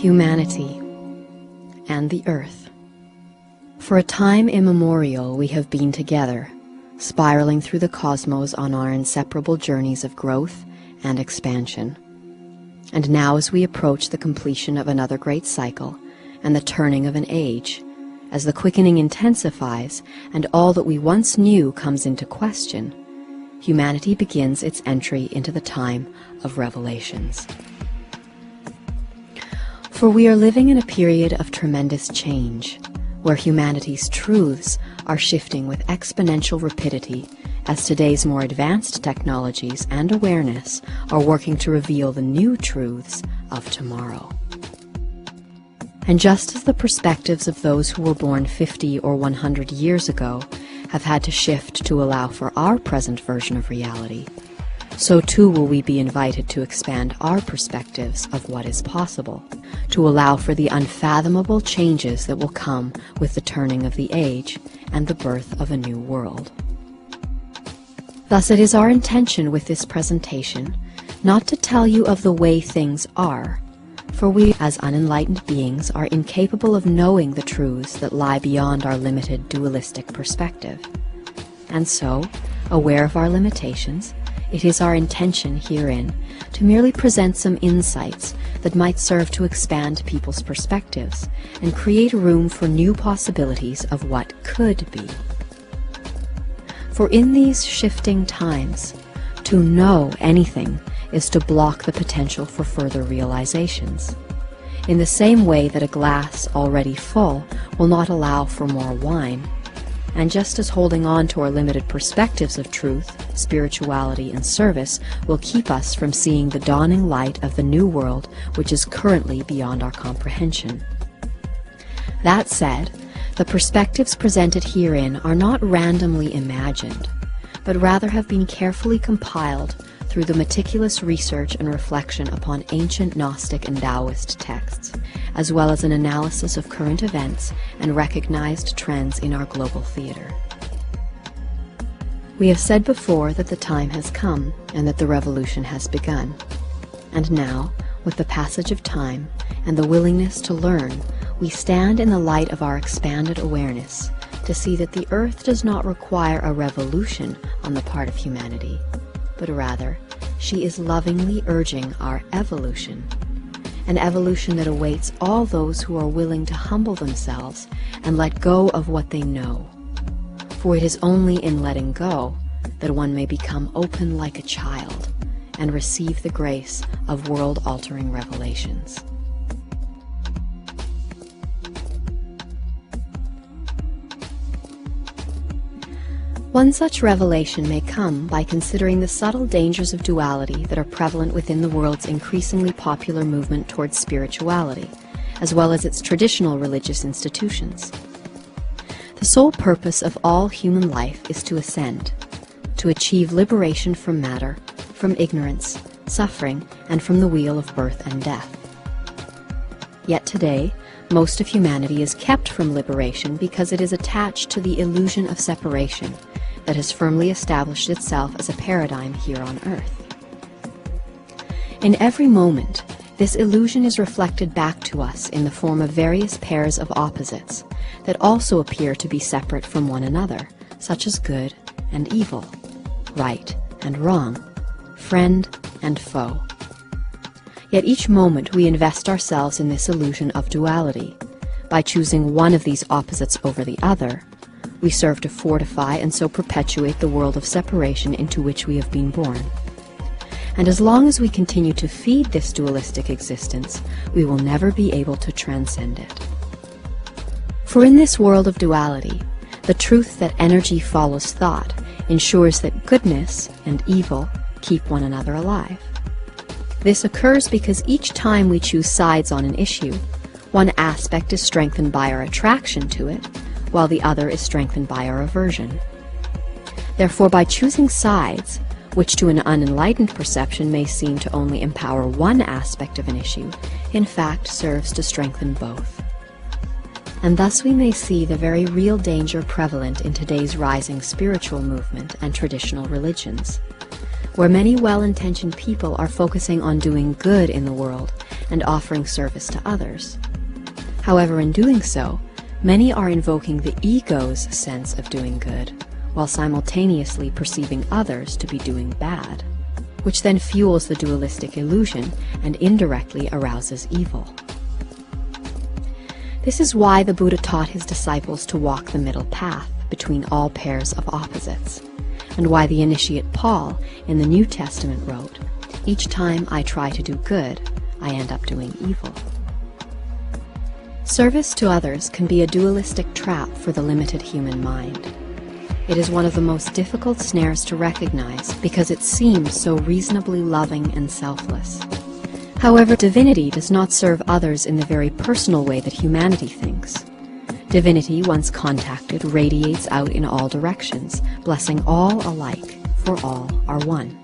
humanity, and the earth. For a time immemorial we have been together, spiraling through the cosmos on our inseparable journeys of growth and expansion. And now, as we approach the completion of another great cycle and the turning of an age, as the quickening intensifies and all that we once knew comes into question, humanity begins its entry into the time of revelations. For we are living in a period of tremendous change, where humanity's truths are shifting with exponential rapidity as today's more advanced technologies and awareness are working to reveal the new truths of tomorrow. And just as the perspectives of those who were born 50 or 100 years ago have had to shift to allow for our present version of reality, so too will we be invited to expand our perspectives of what is possible, to allow for the unfathomable changes that will come with the turning of the age and the birth of a new world. Thus it is our intention with this presentation not to tell you of the way things are, for we as unenlightened beings are incapable of knowing the truths that lie beyond our limited dualistic perspective. And so, aware of our limitations, it is our intention herein to merely present some insights that might serve to expand people's perspectives and create room for new possibilities of what could be. For in these shifting times, to know anything is to block the potential for further realizations, in the same way that a glass already full will not allow for more wine. And just as holding on to our limited perspectives of truth, spirituality, and service will keep us from seeing the dawning light of the new world which is currently beyond our comprehension. That said, the perspectives presented herein are not randomly imagined, but rather have been carefully compiled through the meticulous research and reflection upon ancient Gnostic and Taoist texts, as well as an analysis of current events and recognized trends in our global theater. We have said before that the time has come and that the revolution has begun. And now, with the passage of time and the willingness to learn, we stand in the light of our expanded awareness to see that the earth does not require a revolution on the part of humanity, but rather she is lovingly urging our evolution, an evolution that awaits all those who are willing to humble themselves and let go of what they know. For it is only in letting go that one may become open like a child and receive the grace of world-altering revelations. One such revelation may come by considering the subtle dangers of duality that are prevalent within the world's increasingly popular movement towards spirituality, as well as its traditional religious institutions. The sole purpose of all human life is to ascend, to achieve liberation from matter, from ignorance, suffering, and from the wheel of birth and death. Yet today, most of humanity is kept from liberation because it is attached to the illusion of separation that has firmly established itself as a paradigm here on earth. In every moment, this illusion is reflected back to us in the form of various pairs of opposites that also appear to be separate from one another, such as good and evil, right and wrong, friend and foe. Yet each moment we invest ourselves in this illusion of duality. By choosing one of these opposites over the other, we serve to fortify and so perpetuate the world of separation into which we have been born. And as long as we continue to feed this dualistic existence, we will never be able to transcend it. For in this world of duality, the truth that energy follows thought ensures that goodness and evil keep one another alive. This occurs because each time we choose sides on an issue, one aspect is strengthened by our attraction to it, while the other is strengthened by our aversion. Therefore, by choosing sides, which to an unenlightened perception may seem to only empower one aspect of an issue, in fact serves to strengthen both. And thus we may see the very real danger prevalent in today's rising spiritual movement and traditional religions. where many well-intentioned people are focusing on doing good in the world and offering service to others. However, in doing so, many are invoking the ego's sense of doing good, while simultaneously perceiving others to be doing bad, which then fuels the dualistic illusion and indirectly arouses evil. This is why the Buddha taught his disciples to walk the middle path between all pairs of opposites, and why the initiate Paul in the New Testament wrote, "Each time I try to do good, I end up doing evil." Service to others can be a dualistic trap for the limited human mind. It is one of the most difficult snares to recognize because it seems so reasonably loving and selfless. However, divinity does not serve others in the very personal way that humanity thinks. Divinity, once contacted, radiates out in all directions, blessing all alike, for all are one.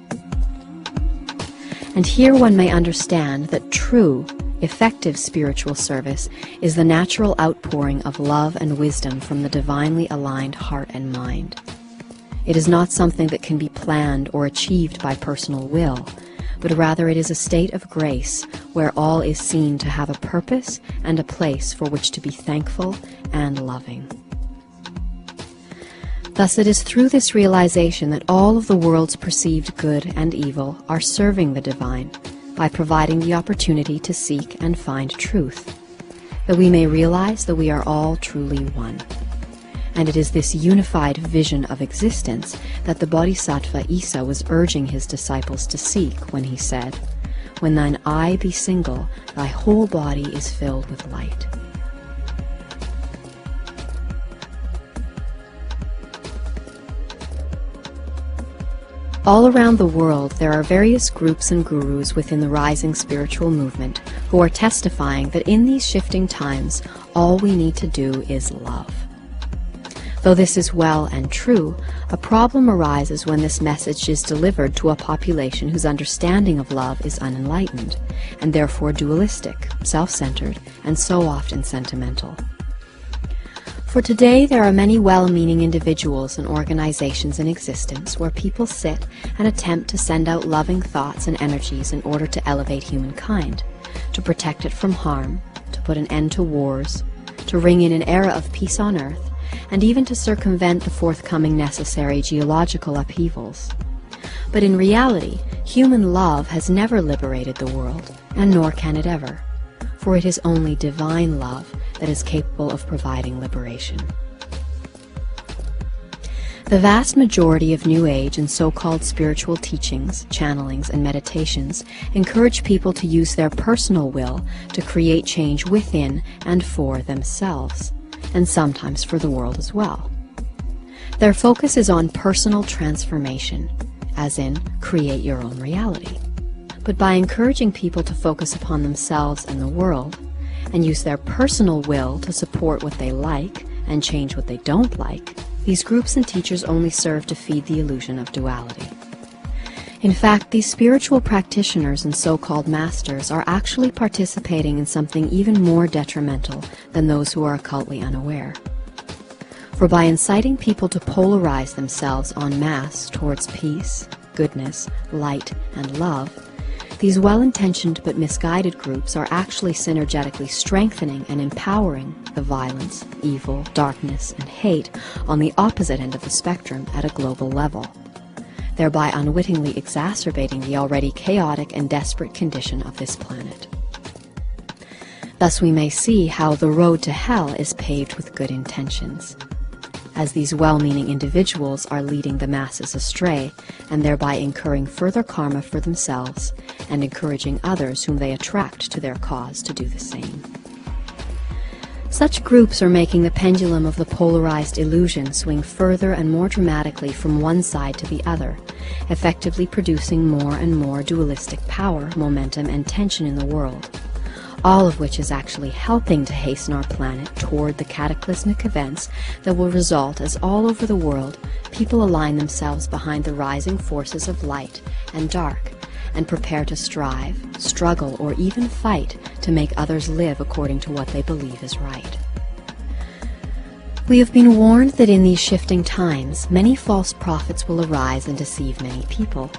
And here one may understand that true, effective spiritual service is the natural outpouring of love and wisdom from the divinely aligned heart and mind. It is not something that can be planned or achieved by personal will, but rather it is a state of grace where all is seen to have a purpose and a place for which to be thankful and loving. Thus it is through this realization that all of the world's perceived good and evil are serving the divine by providing the opportunity to seek and find truth, that we may realize that we are all truly one. And it is this unified vision of existence that the Bodhisattva Isa was urging his disciples to seek when he said, "When thine eye be single, thy whole body is filled with light." All around the world there are various groups and gurus within the rising spiritual movement who are testifying that in these shifting times all we need to do is love. Though this is well and true, a problem arises when this message is delivered to a population whose understanding of love is unenlightened, and therefore dualistic, self-centered, and so often sentimental. For today there are many well-meaning individuals and organizations in existence where people sit and attempt to send out loving thoughts and energies in order to elevate humankind, to protect it from harm, to put an end to wars, to ring in an era of peace on earth, and even to circumvent the forthcoming necessary geological upheavals. But in reality, human love has never liberated the world, and nor can it ever, for it is only divine love that is capable of providing liberation. The vast majority of New Age and so-called spiritual teachings, channelings, and meditations encourage people to use their personal will to create change within and for themselves, and sometimes for the world as well. Their focus is on personal transformation, as in create your own reality. But by encouraging people to focus upon themselves and the world, and use their personal will to support what they like and change what they don't like, these groups and teachers only serve to feed the illusion of duality. In fact, these spiritual practitioners and so-called masters are actually participating in something even more detrimental than those who are occultly unaware. For by inciting people to polarize themselves en masse towards peace, goodness, light, and love, these well-intentioned but misguided groups are actually synergetically strengthening and empowering the violence, evil, darkness, and hate on the opposite end of the spectrum at a global level, thereby unwittingly exacerbating the already chaotic and desperate condition of this planet. Thus we may see how the road to hell is paved with good intentions, as these well-meaning individuals are leading the masses astray and thereby incurring further karma for themselves and encouraging others whom they attract to their cause to do the same. Such groups are making the pendulum of the polarized illusion swing further and more dramatically from one side to the other, effectively producing more and more dualistic power, momentum, and tension in the world, all of which is actually helping to hasten our planet toward the cataclysmic events that will result as all over the world people align themselves behind the rising forces of light and dark and prepare to strive, struggle, or even fight to make others live according to what they believe is right. We have been warned that in these shifting times, many false prophets will arise and deceive many people,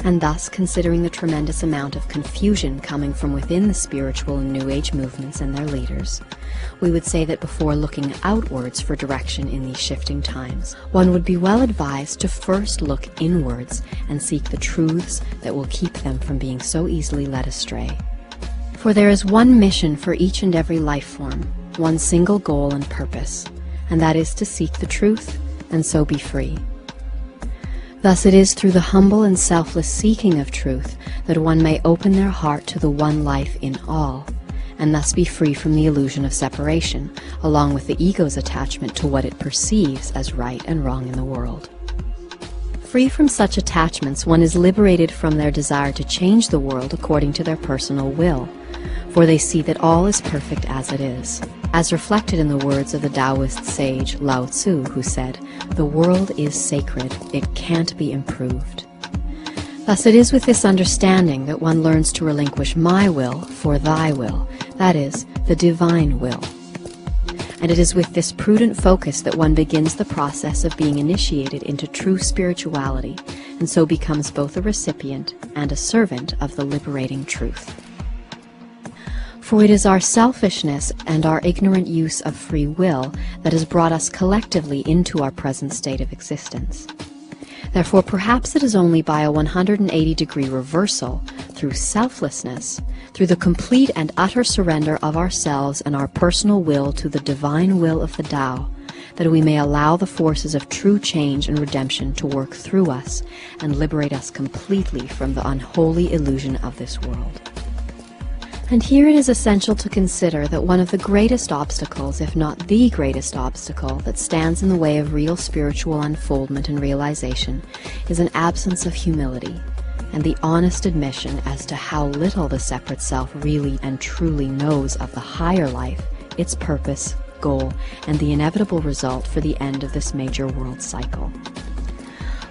And thus, considering the tremendous amount of confusion coming from within the spiritual and New Age movements and their leaders, we would say that before looking outwards for direction in these shifting times, one would be well advised to first look inwards and seek the truths that will keep them from being so easily led astray. For there is one mission for each and every life form, one single goal and purpose, and that is to seek the truth and so be free. Thus it is through the humble and selfless seeking of truth that one may open their heart to the one life in all, and thus be free from the illusion of separation, along with the ego's attachment to what it perceives as right and wrong in the world. Free from such attachments, one is liberated from their desire to change the world according to their personal will, for they see that all is perfect as it is, as reflected in the words of the Taoist sage Lao Tzu, who said, "The world is sacred, it can't be improved." Thus it is with this understanding that one learns to relinquish my will for thy will, that is, the divine will. And it is with this prudent focus that one begins the process of being initiated into true spirituality, and so becomes both a recipient and a servant of the liberating truth. For it is our selfishness and our ignorant use of free will that has brought us collectively into our present state of existence. Therefore, perhaps it is only by a 180-degree reversal, through selflessness, through the complete and utter surrender of ourselves and our personal will to the divine will of the Tao, that we may allow the forces of true change and redemption to work through us and liberate us completely from the unholy illusion of this world. And here it is essential to consider that one of the greatest obstacles, if not the greatest obstacle, that stands in the way of real spiritual unfoldment and realization is an absence of humility, and the honest admission as to how little the separate self really and truly knows of the higher life, its purpose, goal, and the inevitable result for the end of this major world cycle.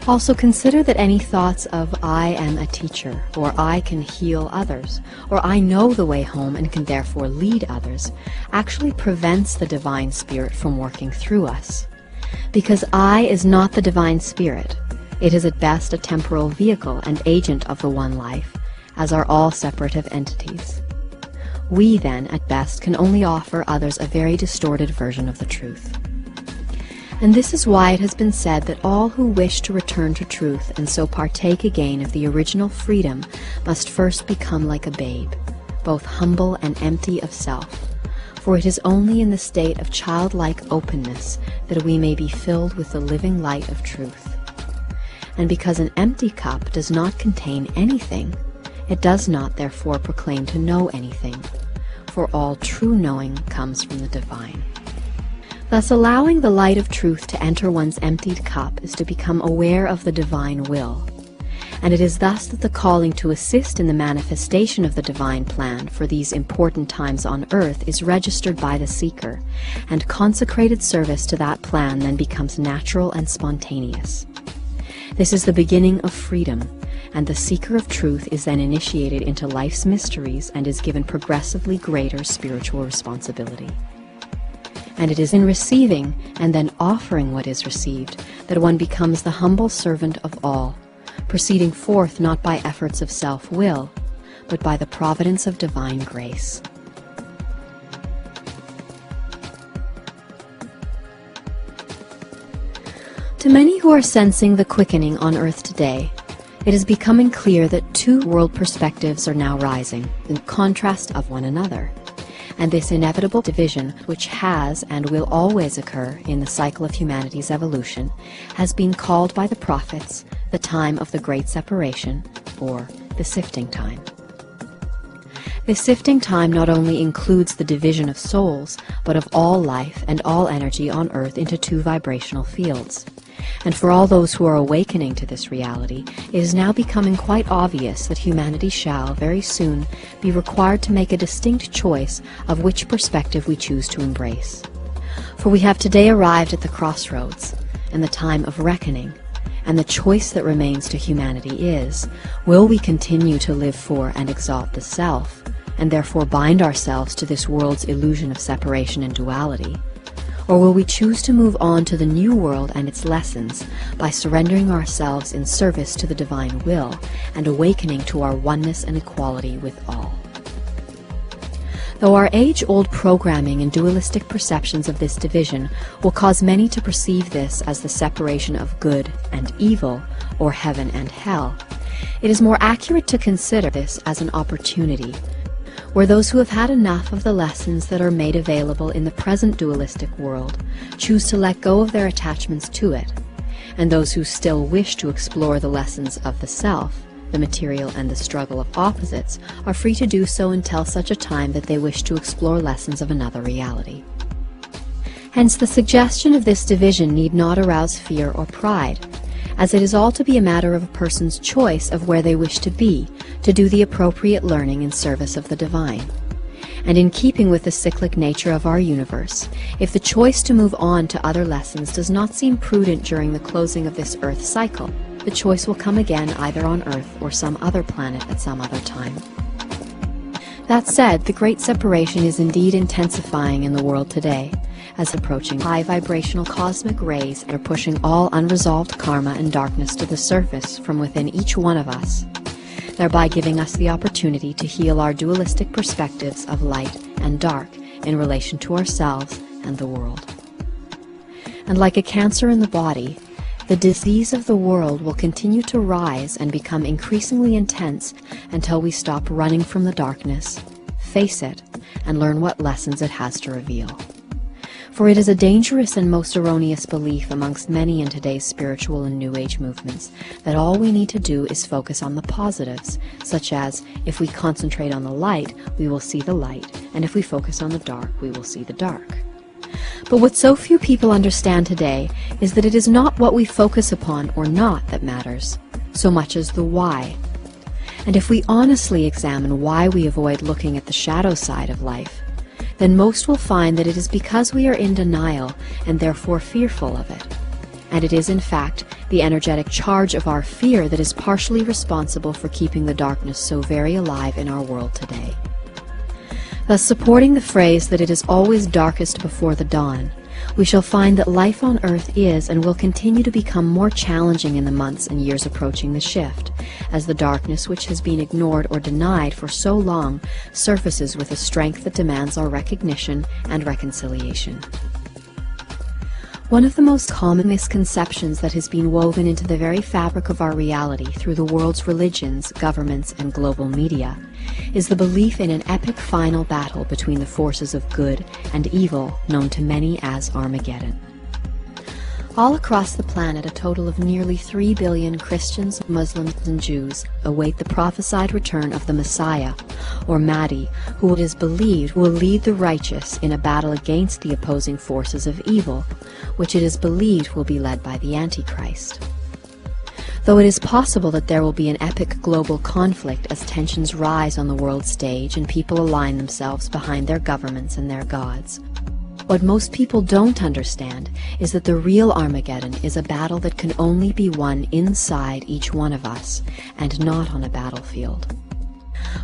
Also consider that any thoughts of "I am a teacher," or "I can heal others," or "I know the way home and can therefore lead others," actually prevents the Divine Spirit from working through us. Because I is not the Divine Spirit. It is at best a temporal vehicle and agent of the one life, as are all separative entities. We then, at best, can only offer others a very distorted version of the truth. And this is why it has been said that all who wish to return to truth and so partake again of the original freedom must first become like a babe, both humble and empty of self, for it is only in the state of childlike openness that we may be filled with the living light of truth. And because an empty cup does not contain anything, it does not therefore proclaim to know anything, for all true knowing comes from the divine. Thus, allowing the light of truth to enter one's emptied cup is to become aware of the divine will. And it is thus that the calling to assist in the manifestation of the divine plan for these important times on earth is registered by the seeker, and consecrated service to that plan then becomes natural and spontaneous. This is the beginning of freedom, and the seeker of truth is then initiated into life's mysteries and is given progressively greater spiritual responsibility. And it is in receiving and then offering what is received that one becomes the humble servant of all, proceeding forth not by efforts of self-will, but by the providence of divine grace. To many who are sensing the quickening on earth today, it is becoming clear that two world perspectives are now rising, in contrast of one another. And this inevitable division, which has and will always occur in the cycle of humanity's evolution, has been called by the prophets the time of the Great Separation, or the sifting time. This sifting time not only includes the division of souls, but of all life and all energy on earth into two vibrational fields. And for all those who are awakening to this reality, it is now becoming quite obvious that humanity shall, very soon, be required to make a distinct choice of which perspective we choose to embrace. For we have today arrived at the crossroads, and the time of reckoning, and the choice that remains to humanity is, will we continue to live for and exalt the self, and therefore bind ourselves to this world's illusion of separation and duality? Or will we choose to move on to the new world and its lessons by surrendering ourselves in service to the divine will and awakening to our oneness and equality with all? Though our age-old programming and dualistic perceptions of this division will cause many to perceive this as the separation of good and evil, or heaven and hell, it is more accurate to consider this as an opportunity, where those who have had enough of the lessons that are made available in the present dualistic world choose to let go of their attachments to it, and those who still wish to explore the lessons of the self, the material and the struggle of opposites, are free to do so until such a time that they wish to explore lessons of another reality. Hence the suggestion of this division need not arouse fear or pride, as it is all to be a matter of a person's choice of where they wish to be, to do the appropriate learning in service of the divine. And in keeping with the cyclic nature of our universe, if the choice to move on to other lessons does not seem prudent during the closing of this Earth cycle, the choice will come again either on Earth or some other planet at some other time. That said, the great separation is indeed intensifying in the world today, as approaching high vibrational cosmic rays are pushing all unresolved karma and darkness to the surface from within each one of us, thereby giving us the opportunity to heal our dualistic perspectives of light and dark in relation to ourselves and the world. And like a cancer in the body, the disease of the world will continue to rise and become increasingly intense until we stop running from the darkness, face it, and learn what lessons it has to reveal. For it is a dangerous and most erroneous belief amongst many in today's spiritual and New Age movements that all we need to do is focus on the positives, such as, if we concentrate on the light, we will see the light, and if we focus on the dark, we will see the dark. But what so few people understand today is that it is not what we focus upon or not that matters, so much as the why. And if we honestly examine why we avoid looking at the shadow side of life, then most will find that it is because we are in denial and therefore fearful of it. And it is in fact the energetic charge of our fear that is partially responsible for keeping the darkness so very alive in our world today. Thus, supporting the phrase that it is always darkest before the dawn, we shall find that life on Earth is and will continue to become more challenging in the months and years approaching the shift, as the darkness which has been ignored or denied for so long surfaces with a strength that demands our recognition and reconciliation. One of the most common misconceptions that has been woven into the very fabric of our reality through the world's religions, governments, and global media is the belief in an epic final battle between the forces of good and evil known to many as Armageddon. All across the planet, a total of nearly 3 billion Christians, Muslims, and Jews await the prophesied return of the Messiah, or Mahdi, who it is believed will lead the righteous in a battle against the opposing forces of evil, which it is believed will be led by the Antichrist. Though it is possible that there will be an epic global conflict as tensions rise on the world stage and people align themselves behind their governments and their gods, what most people don't understand is that the real Armageddon is a battle that can only be won inside each one of us, and not on a battlefield.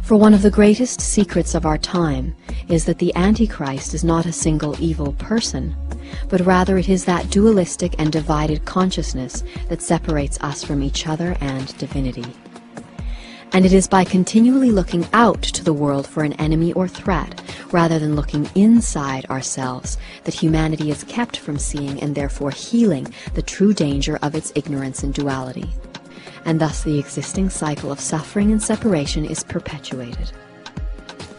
For one of the greatest secrets of our time is that the Antichrist is not a single evil person, but rather it is that dualistic and divided consciousness that separates us from each other and divinity. And it is by continually looking out to the world for an enemy or threat, rather than looking inside ourselves, that humanity is kept from seeing and therefore healing the true danger of its ignorance and duality. And thus the existing cycle of suffering and separation is perpetuated.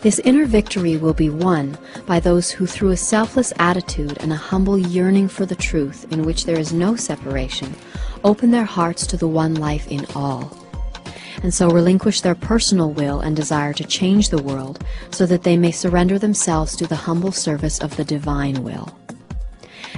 This inner victory will be won by those who, through a selfless attitude and a humble yearning for the truth in which there is no separation, open their hearts to the one life in all, and so relinquish their personal will and desire to change the world so that they may surrender themselves to the humble service of the divine will.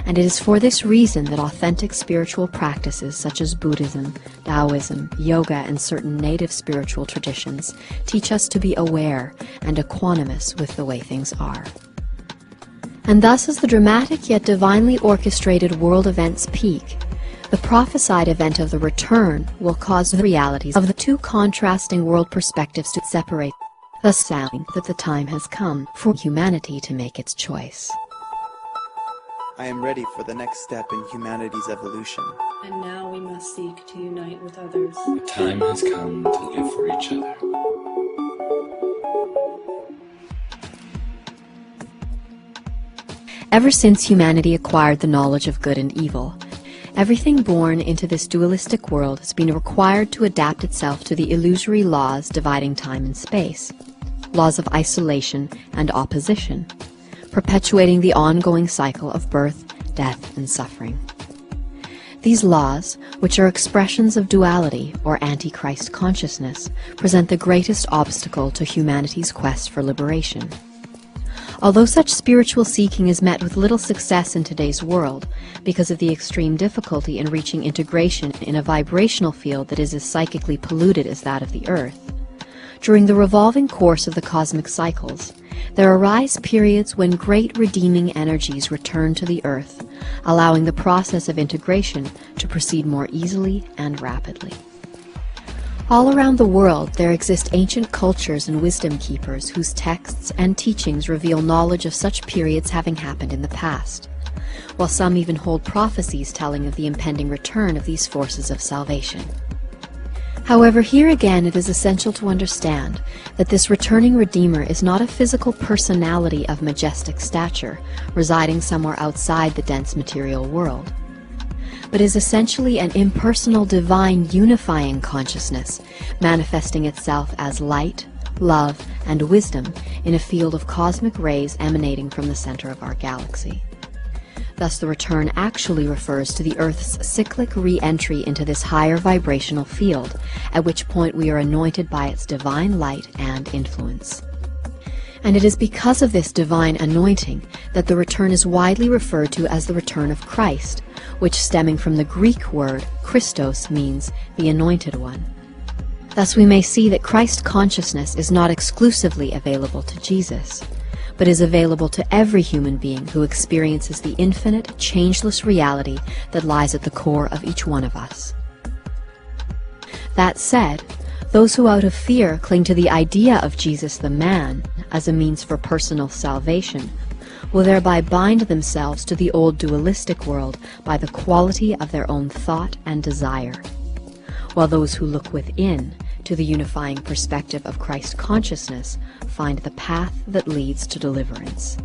And it is for this reason that authentic spiritual practices such as Buddhism, Taoism, yoga, and certain native spiritual traditions teach us to be aware and equanimous with the way things are. And thus, as the dramatic yet divinely orchestrated world events peak, the prophesied event of the return will cause the realities of the two contrasting world perspectives to separate, thus sounding that the time has come for humanity to make its choice. I am ready for the next step in humanity's evolution. And now we must seek to unite with others. The time has come to live for each other. Ever since humanity acquired the knowledge of good and evil, everything born into this dualistic world has been required to adapt itself to the illusory laws dividing time and space, laws of isolation and opposition, perpetuating the ongoing cycle of birth, death, and suffering. These laws, which are expressions of duality or antichrist consciousness, present the greatest obstacle to humanity's quest for liberation. Although such spiritual seeking is met with little success in today's world because of the extreme difficulty in reaching integration in a vibrational field that is as psychically polluted as that of the Earth, during the revolving course of the cosmic cycles, there arise periods when great redeeming energies return to the Earth, allowing the process of integration to proceed more easily and rapidly. All around the world there exist ancient cultures and wisdom keepers whose texts and teachings reveal knowledge of such periods having happened in the past, while some even hold prophecies telling of the impending return of these forces of salvation. However, here again it is essential to understand that this returning Redeemer is not a physical personality of majestic stature residing somewhere outside the dense material world, but is essentially an impersonal divine unifying consciousness, manifesting itself as light, love, and wisdom in a field of cosmic rays emanating from the center of our galaxy. Thus the return actually refers to the Earth's cyclic re-entry into this higher vibrational field, at which point we are anointed by its divine light and influence. And it is because of this divine anointing that the return is widely referred to as the return of Christ, which, stemming from the Greek word Christos, means the anointed one. Thus we may see that Christ consciousness is not exclusively available to Jesus, but is available to every human being who experiences the infinite, changeless reality that lies at the core of each one of us. That said, those who out of fear cling to the idea of Jesus the man as a means for personal salvation will thereby bind themselves to the old dualistic world by the quality of their own thought and desire, while those who look within to the unifying perspective of Christ consciousness find the path that leads to deliverance.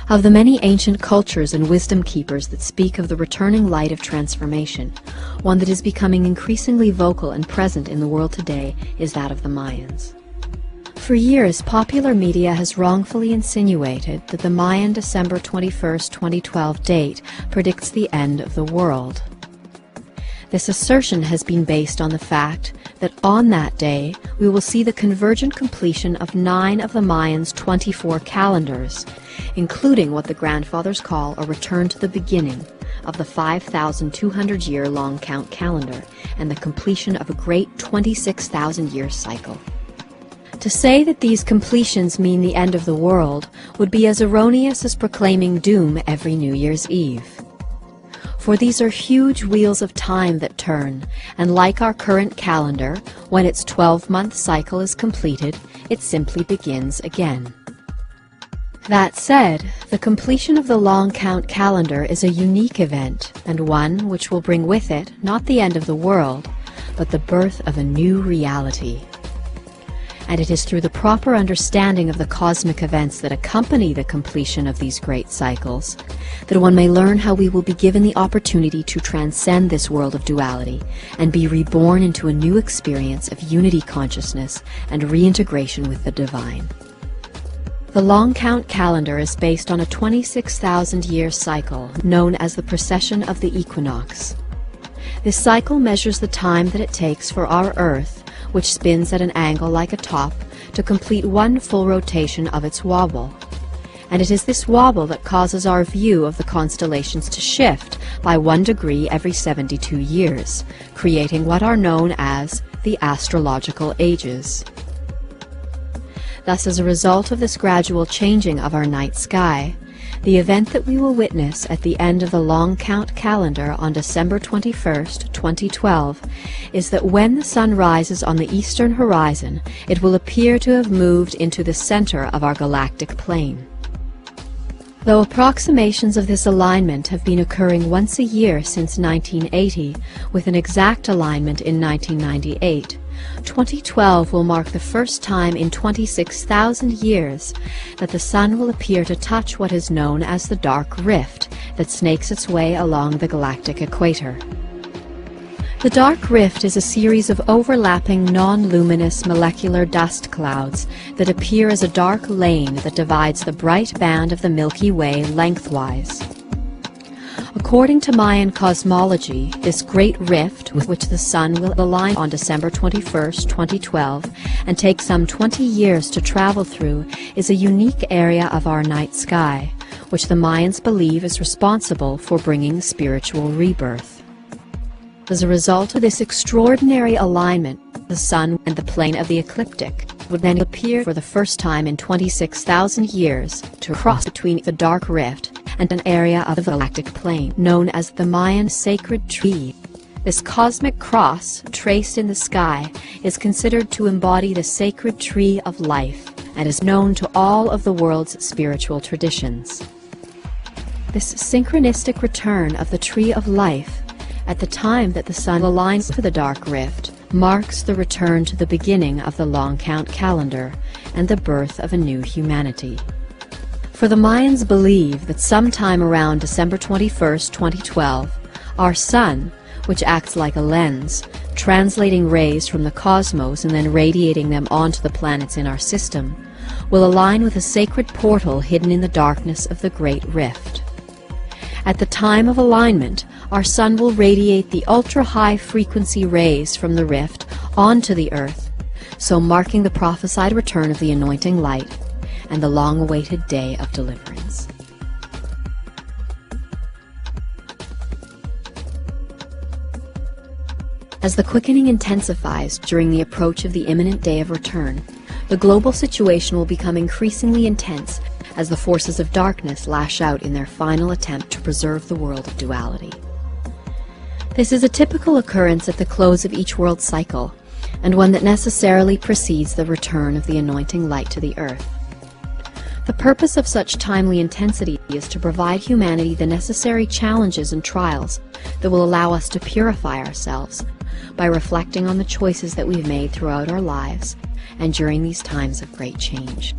Of the many ancient cultures and wisdom keepers that speak of the returning light of transformation, one that is becoming increasingly vocal and present in the world today is that of the Mayans. For years, popular media has wrongfully insinuated that the Mayan December 21, 2012 date predicts the end of the world. This assertion has been based on the fact that on that day we will see the convergent completion of 9 of the Mayans' 24 calendars, including what the grandfathers call a return to the beginning of the 5,200-year long count calendar and the completion of a great 26,000-year cycle. To say that these completions mean the end of the world would be as erroneous as proclaiming doom every New Year's Eve. For these are huge wheels of time that turn, and like our current calendar, when its 12-month cycle is completed, it simply begins again. That said, the completion of the long count calendar is a unique event, and one which will bring with it not the end of the world, but the birth of a new reality. And it is through the proper understanding of the cosmic events that accompany the completion of these great cycles that one may learn how we will be given the opportunity to transcend this world of duality and be reborn into a new experience of unity consciousness and reintegration with the divine. The long count calendar is based on a 26,000-year cycle known as the precession of the equinox. This cycle measures the time that it takes for our Earth, which spins at an angle like a top, to complete one full rotation of its wobble. And it is this wobble that causes our view of the constellations to shift by 1 degree every 72 years, creating what are known as the astrological ages. Thus, as a result of this gradual changing of our night sky, the event that we will witness at the end of the long count calendar on December 21st, 2012, is that when the sun rises on the eastern horizon, it will appear to have moved into the center of our galactic plane. Though approximations of this alignment have been occurring once a year since 1980, with an exact alignment in 1998, 2012 will mark the first time in 26,000 years that the Sun will appear to touch what is known as the dark rift that snakes its way along the galactic equator. The dark rift is a series of overlapping non-luminous molecular dust clouds that appear as a dark lane that divides the bright band of the Milky Way lengthwise. According to Mayan cosmology, this great rift with which the Sun will align on December 21, 2012, and take some 20 years to travel through, is a unique area of our night sky, which the Mayans believe is responsible for bringing spiritual rebirth. As a result of this extraordinary alignment, the Sun and the plane of the ecliptic would then appear for the first time in 26,000 years to cross between the dark rift and an area of the galactic plane known as the Mayan sacred tree. This cosmic cross, traced in the sky, is considered to embody the sacred tree of life and is known to all of the world's spiritual traditions. This synchronistic return of the tree of life at the time that the Sun aligns to the dark rift marks the return to the beginning of the long count calendar and the birth of a new humanity. For the Mayans believe that sometime around December 21, 2012, our Sun, which acts like a lens, translating rays from the cosmos and then radiating them onto the planets in our system, will align with a sacred portal hidden in the darkness of the Great Rift. At the time of alignment, our Sun will radiate the ultra-high frequency rays from the rift onto the Earth, so marking the prophesied return of the anointing light and the long-awaited day of deliverance. As the quickening intensifies during the approach of the imminent day of return, the global situation will become increasingly intense as the forces of darkness lash out in their final attempt to preserve the world of duality. This is a typical occurrence at the close of each world cycle, and one that necessarily precedes the return of the anointing light to the earth. The purpose of such timely intensity is to provide humanity the necessary challenges and trials that will allow us to purify ourselves by reflecting on the choices that we've made throughout our lives and during these times of great change.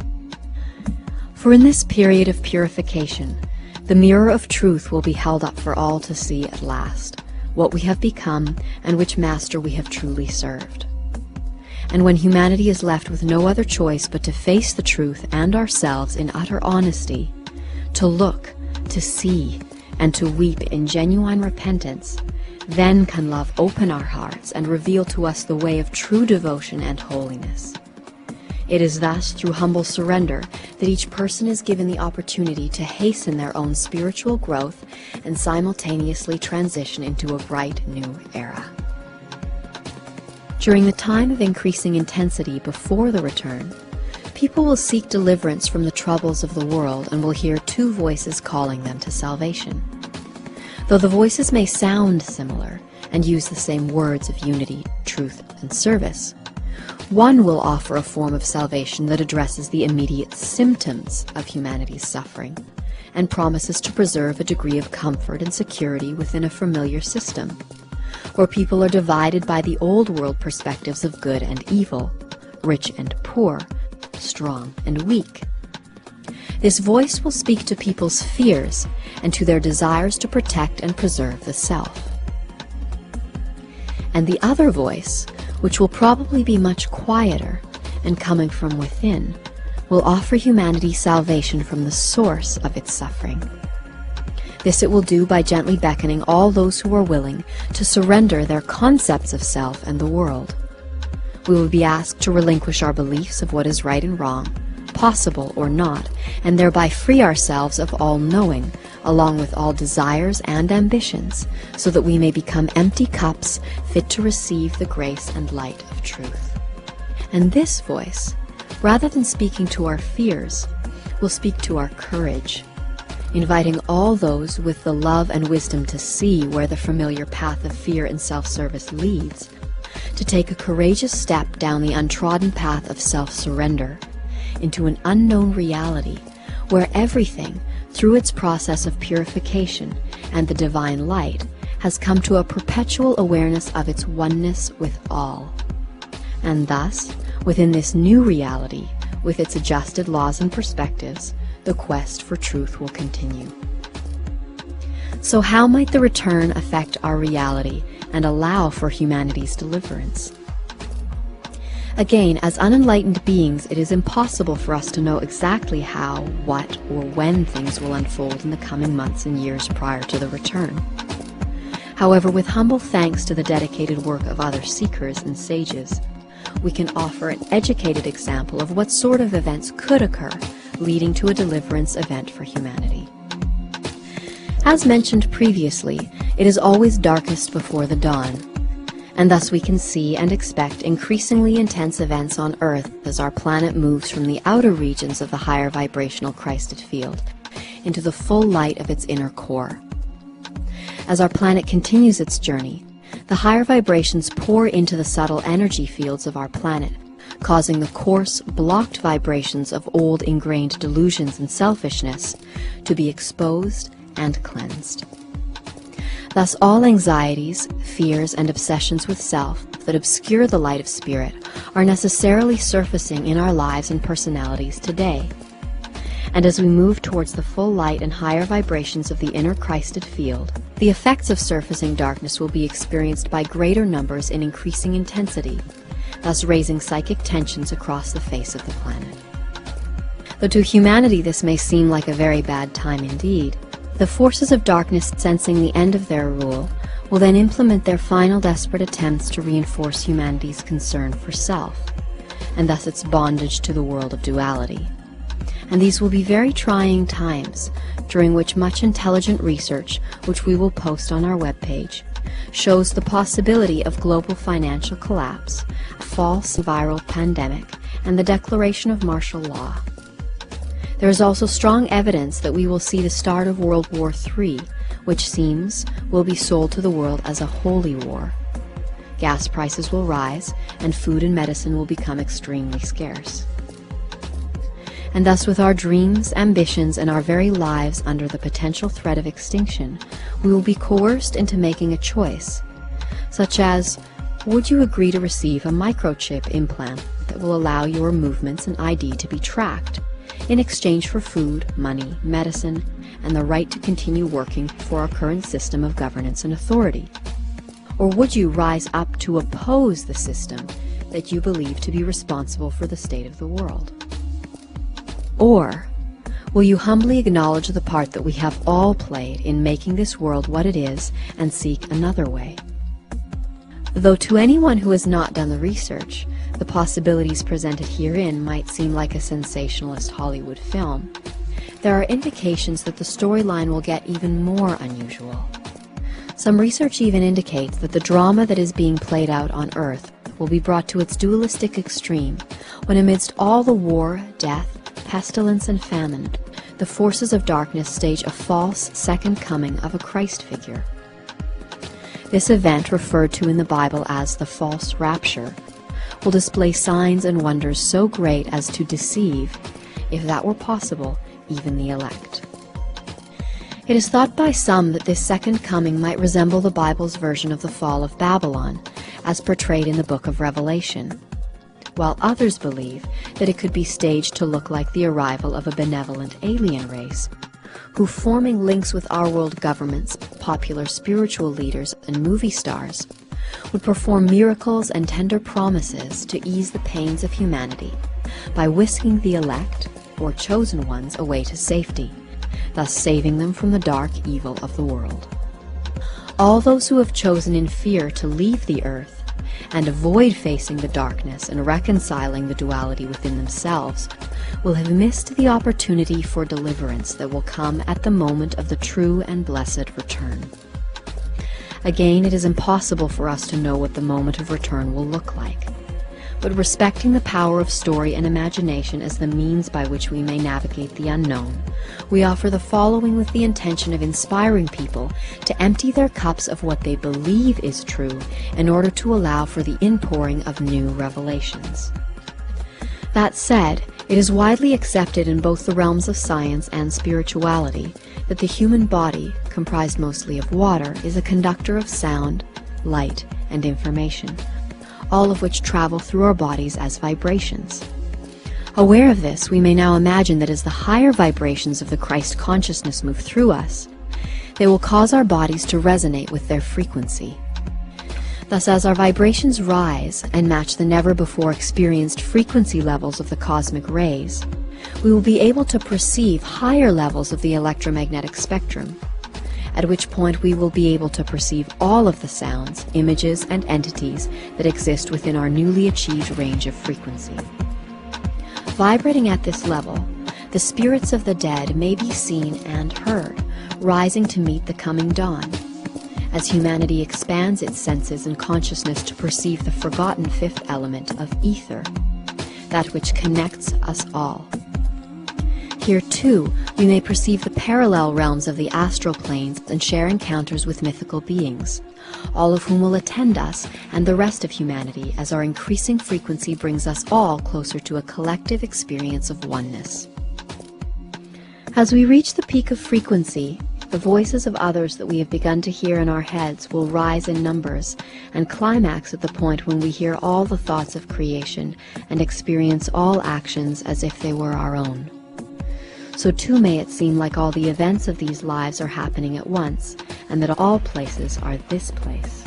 For in this period of purification, the mirror of truth will be held up for all to see at last, what we have become and which master we have truly served. And when humanity is left with no other choice but to face the truth and ourselves in utter honesty, to look, to see, and to weep in genuine repentance, then can love open our hearts and reveal to us the way of true devotion and holiness. It is thus through humble surrender that each person is given the opportunity to hasten their own spiritual growth and simultaneously transition into a bright new era. During the time of increasing intensity before the return, people will seek deliverance from the troubles of the world and will hear two voices calling them to salvation. Though the voices may sound similar and use the same words of unity, truth, and service, one will offer a form of salvation that addresses the immediate symptoms of humanity's suffering and promises to preserve a degree of comfort and security within a familiar system, where people are divided by the old world perspectives of good and evil, rich and poor, strong and weak. This voice will speak to people's fears and to their desires to protect and preserve the self. And the other voice, which will probably be much quieter and coming from within, will offer humanity salvation from the source of its suffering. This it will do by gently beckoning all those who are willing to surrender their concepts of self and the world. We will be asked to relinquish our beliefs of what is right and wrong, possible or not, and thereby free ourselves of all knowing, along with all desires and ambitions, so that we may become empty cups fit to receive the grace and light of truth. And this voice, rather than speaking to our fears, will speak to our courage, inviting all those with the love and wisdom to see where the familiar path of fear and self-service leads, to take a courageous step down the untrodden path of self-surrender into an unknown reality where everything, through its process of purification and the divine light, has come to a perpetual awareness of its oneness with all. And thus, within this new reality, with its adjusted laws and perspectives, the quest for truth will continue. So how might the return affect our reality and allow for humanity's deliverance? Again, as unenlightened beings, it is impossible for us to know exactly how, what, or when things will unfold in the coming months and years prior to the return. However, with humble thanks to the dedicated work of other seekers and sages, we can offer an educated example of what sort of events could occur, leading to a deliverance event for humanity. As mentioned previously, it is always darkest before the dawn, and thus we can see and expect increasingly intense events on Earth as our planet moves from the outer regions of the higher vibrational Christed field into the full light of its inner core. As our planet continues its journey, the higher vibrations pour into the subtle energy fields of our planet, causing the coarse, blocked vibrations of old ingrained delusions and selfishness to be exposed and cleansed. Thus all anxieties, fears, and obsessions with self that obscure the light of spirit are necessarily surfacing in our lives and personalities today. And as we move towards the full light and higher vibrations of the inner Christed field, the effects of surfacing darkness will be experienced by greater numbers in increasing intensity, thus raising psychic tensions across the face of the planet. Though to humanity this may seem like a very bad time indeed, the forces of darkness, sensing the end of their rule, will then implement their final desperate attempts to reinforce humanity's concern for self, and thus its bondage to the world of duality. And these will be very trying times, during which much intelligent research, which we will post on our webpage, shows the possibility of global financial collapse, a false viral pandemic, and the declaration of martial law. There is also strong evidence that we will see the start of World War III, which seems will be sold to the world as a holy war. Gas prices will rise, and food and medicine will become extremely scarce. And thus with our dreams, ambitions, and our very lives under the potential threat of extinction, we will be coerced into making a choice, such as, would you agree to receive a microchip implant that will allow your movements and ID to be tracked, in exchange for food, money, medicine, and the right to continue working for our current system of governance and authority? Or would you rise up to oppose the system that you believe to be responsible for the state of the world? Or will you humbly acknowledge the part that we have all played in making this world what it is and seek another way? Though to anyone who has not done the research, the possibilities presented herein might seem like a sensationalist Hollywood film, there are indications that the storyline will get even more unusual. Some research even indicates that the drama that is being played out on Earth will be brought to its dualistic extreme when, amidst all the war, death, pestilence, and famine, the forces of darkness stage a false second coming of a Christ figure. This event, referred to in the Bible as the false rapture, will display signs and wonders so great as to deceive, if that were possible, even the elect. It is thought by some that this second coming might resemble the Bible's version of the fall of Babylon, as portrayed in the book of Revelation, while others believe that it could be staged to look like the arrival of a benevolent alien race, who, forming links with our world governments, popular spiritual leaders, and movie stars, would perform miracles and tender promises to ease the pains of humanity by whisking the elect, or chosen ones, away to safety, thus saving them from the dark evil of the world. All those who have chosen in fear to leave the earth and avoid facing the darkness and reconciling the duality within themselves will have missed the opportunity for deliverance that will come at the moment of the true and blessed return. Again, it is impossible for us to know what the moment of return will look like. But respecting the power of story and imagination as the means by which we may navigate the unknown, we offer the following with the intention of inspiring people to empty their cups of what they believe is true in order to allow for the inpouring of new revelations. That said, it is widely accepted in both the realms of science and spirituality that the human body, comprised mostly of water, is a conductor of sound, light, and information, all of which travel through our bodies as vibrations. Aware of this, we may now imagine that as the higher vibrations of the Christ consciousness move through us, they will cause our bodies to resonate with their frequency. Thus, as our vibrations rise and match the never-before experienced frequency levels of the cosmic rays, we will be able to perceive higher levels of the electromagnetic spectrum, at which point we will be able to perceive all of the sounds, images, and entities that exist within our newly achieved range of frequency. Vibrating at this level, the spirits of the dead may be seen and heard, rising to meet the coming dawn. As humanity expands its senses and consciousness to perceive the forgotten fifth element of ether, that which connects us all. Here, too, we may perceive the parallel realms of the astral planes and share encounters with mythical beings, all of whom will attend us and the rest of humanity as our increasing frequency brings us all closer to a collective experience of oneness. As we reach the peak of frequency, the voices of others that we have begun to hear in our heads will rise in numbers and climax at the point when we hear all the thoughts of creation and experience all actions as if they were our own. So too may it seem like all the events of these lives are happening at once, and that all places are this place.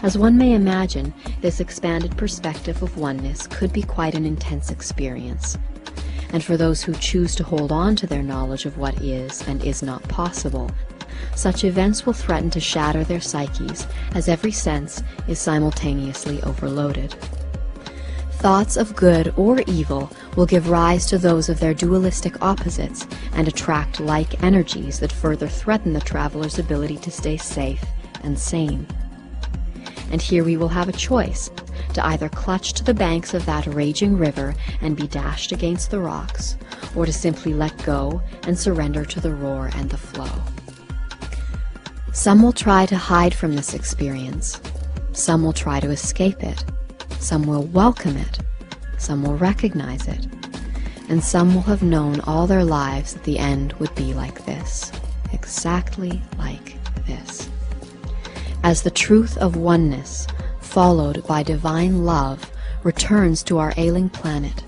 As one may imagine, this expanded perspective of oneness could be quite an intense experience. And for those who choose to hold on to their knowledge of what is and is not possible, such events will threaten to shatter their psyches, as every sense is simultaneously overloaded. Thoughts of good or evil will give rise to those of their dualistic opposites and attract like energies that further threaten the traveler's ability to stay safe and sane. And here we will have a choice, to either clutch to the banks of that raging river and be dashed against the rocks, or to simply let go and surrender to the roar and the flow. Some will try to hide from this experience. Some will try to escape it. Some will welcome it. Some will recognize it. And some will have known all their lives that the end would be like this, exactly like this. As the truth of oneness, followed by divine love, returns to our ailing planet,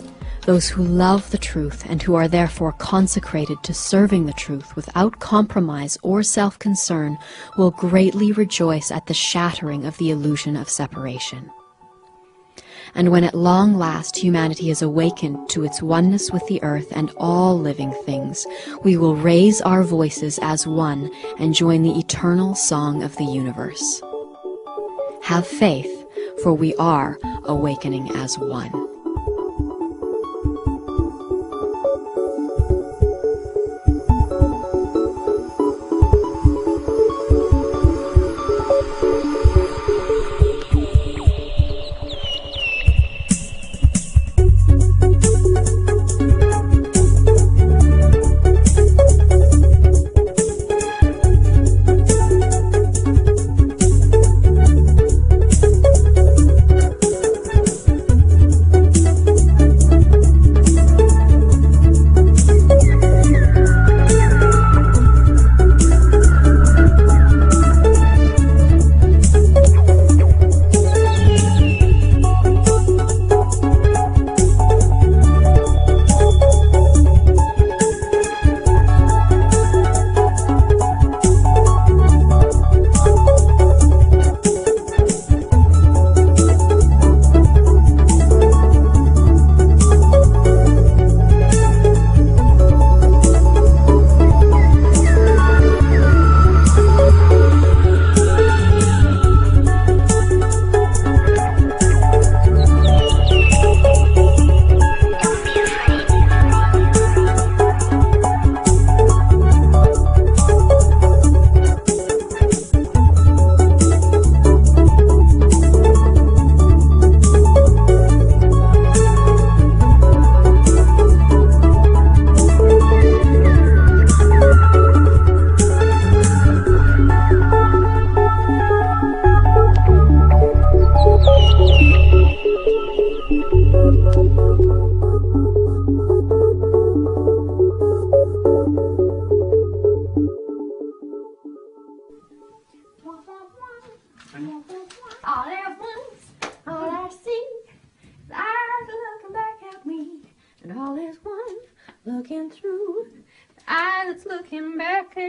those who love the truth and who are therefore consecrated to serving the truth without compromise or self-concern will greatly rejoice at the shattering of the illusion of separation. And when at long last humanity is awakened to its oneness with the earth and all living things, we will raise our voices as one and join the eternal song of the universe. Have faith, for we are awakening as one.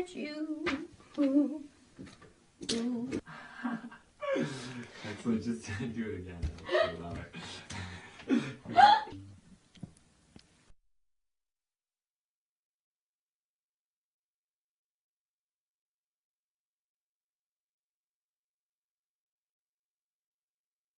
at you. Excellent, just do it again. I love it.